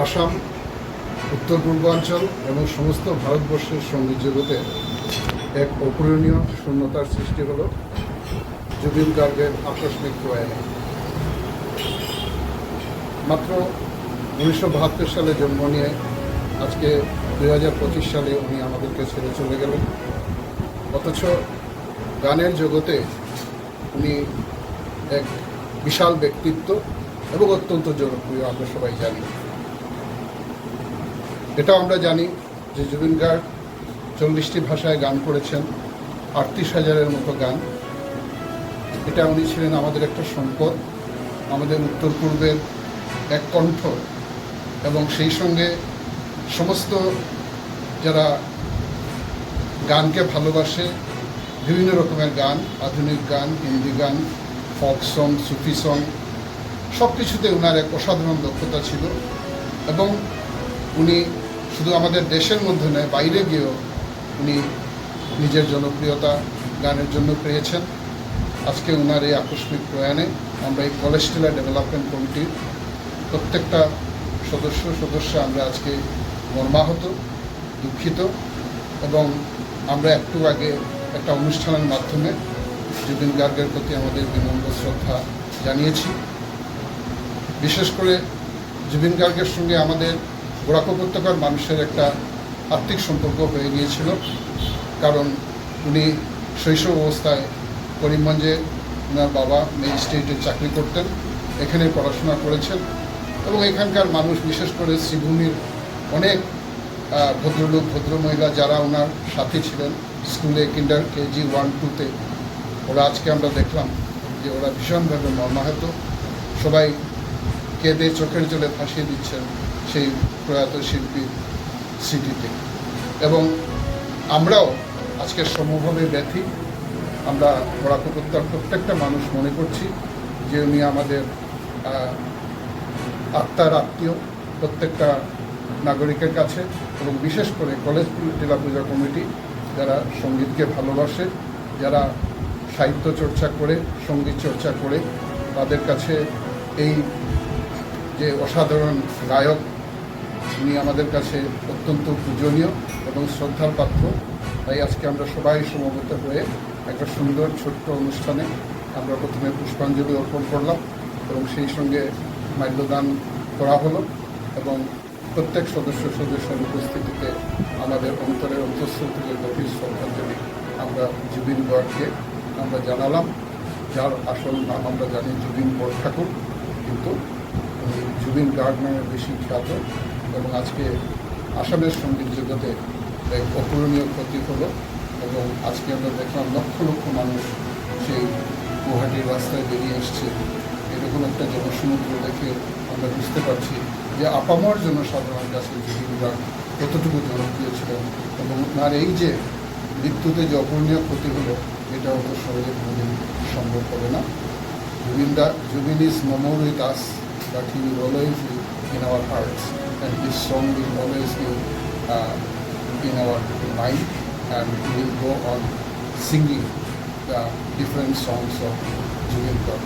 আসাম, উত্তর পূর্বাঞ্চল এবং সমস্ত ভারতবর্ষের সঙ্গীত জগতে এক অপূরণীয় শূন্যতার সৃষ্টি হলো জুবিন গার্গের আকস্মিক প্রয়াণে। মাত্র 1972 সালে জন্ম নিয়ে আজকে 2025 সালে উনি আমাদেরকে ছেড়ে চলে গেলেন। অথচ গানের জগতে উনি এক বিশাল ব্যক্তিত্ব এবং অত্যন্ত জনপ্রিয়, আমরা সবাই জানি। এটাও আমরা জানি যে জুবিন গার্গ 40টি ভাষায় গান করেছেন, 38,000-এর মতো গান। এটা উনি ছিলেন আমাদের একটা সম্পদ, আমাদের উত্তর পূর্বের এক কণ্ঠ, এবং সেই সঙ্গে সমস্ত যারা গানকে ভালোবাসে, বিভিন্ন রকমের গান, আধুনিক গান, হিন্দি গান, ফোক সং, সুফি সং, সব কিছুতে ওনার এক অসাধারণ দক্ষতা ছিল। এবং উনি শুধু আমাদের দেশের মধ্যে নয়, বাইরে গিয়েও উনি নিজের জনপ্রিয়তা গানের জন্য পেয়েছেন। আজকে ওনার এই আকস্মিক প্রয়াণে আমরা এই কলেজ টিলা ডেভেলপমেন্ট কমিটির প্রত্যেকটা সদস্য আমরা আজকে মর্মাহত, দুঃখিত, এবং আমরা একটু আগে একটা অনুষ্ঠানের মাধ্যমে জুবিন গার্গের প্রতি আমাদের বিনম্র শ্রদ্ধা জানিয়েছি। বিশেষ করে জুবিন গার্গের সঙ্গে আমাদের বরাক উপত্যকার মানুষের একটা আত্মিক সম্পর্ক হয়ে গিয়েছিল, কারণ উনি শৈশব অবস্থায় করিমগঞ্জে ওনার বাবা ম্যাজিস্ট্রেটে চাকরি করতেন, এখানে পড়াশোনা করেছেন, এবং এখানকার মানুষ, বিশেষ করে শ্রীভূমির অনেক ভদ্রলোক ভদ্রমহিলা যারা ওনার সাথে ছিলেন স্কুলে, KG 1-2-তে, ওরা আজকে আমরা দেখলাম যে ওরা ভীষণভাবে মর্মাহত, সবাই কেঁদে চোখের জলে ভাসিয়ে দিচ্ছেন সেই প্রয়াত শিল্পীর স্মৃতিতে। এবং আমরাও আজকে সমভাবে ব্যথী। আমরা বরাক উপত্যকার প্রত্যেকটা মানুষ মনে করছি যে উনি আমাদের আত্মার আত্মীয় প্রত্যেকটা নাগরিকের কাছে, এবং বিশেষ করে কলেজ টিলা পূজা কমিটি যারা সঙ্গীতকে ভালোবাসে, যারা সাহিত্য চর্চা করে, সঙ্গীত চর্চা করে, তাদের কাছে এই যে অসাধারণ গায়ক, উনি আমাদের কাছে অত্যন্ত পূজনীয় এবং শ্রদ্ধার পাত্র। তাই আজকে আমরা সবাই সমবেত হয়ে একটা সুন্দর ছোট্ট অনুষ্ঠানে আমরা প্রথমে পুষ্পাঞ্জলি অর্পণ করলাম, এবং সেই সঙ্গে মাল্যদান করা হলো, এবং প্রত্যেক সদস্যের উপস্থিতিতে আমাদের অন্তরের অন্তঃস্থল থেকে গভীর শ্রদ্ধাঞ্জলি আমরা জুবিন গার্গকে আমরা জানালাম, যার আসল নাম আমরা জানি জুবিন বরঠাকুর, কিন্তু উনি জুবিন গার্গ নামে বেশি খ্যাত। এবং আজকে আসামের সঙ্গীত জগতে এক অপূরণীয় ক্ষতি হলো, এবং আজকে আমরা দেখলাম লক্ষ লক্ষ মানুষ সেই গুয়াহাটির রাস্তায় বেরিয়ে এসছে। এরকম একটা জনসমুদ্র দেখে আমরা বুঝতে পারছি যে আপামর জনসাধারণের কাছে জুবিন গার্গ কতটুকু জনপ্রিয় ছিলেন, এবং তার এই যে মৃত্যুতে যে অপূরণীয় ক্ষতি হলো, এটা অত সহজে কোনোদিন সম্ভব হবে না। Jubin is no more with us, but he will always be in our hearts, and this song will always be in our mind, and we will go on singing the different songs of Jubin Gaurg.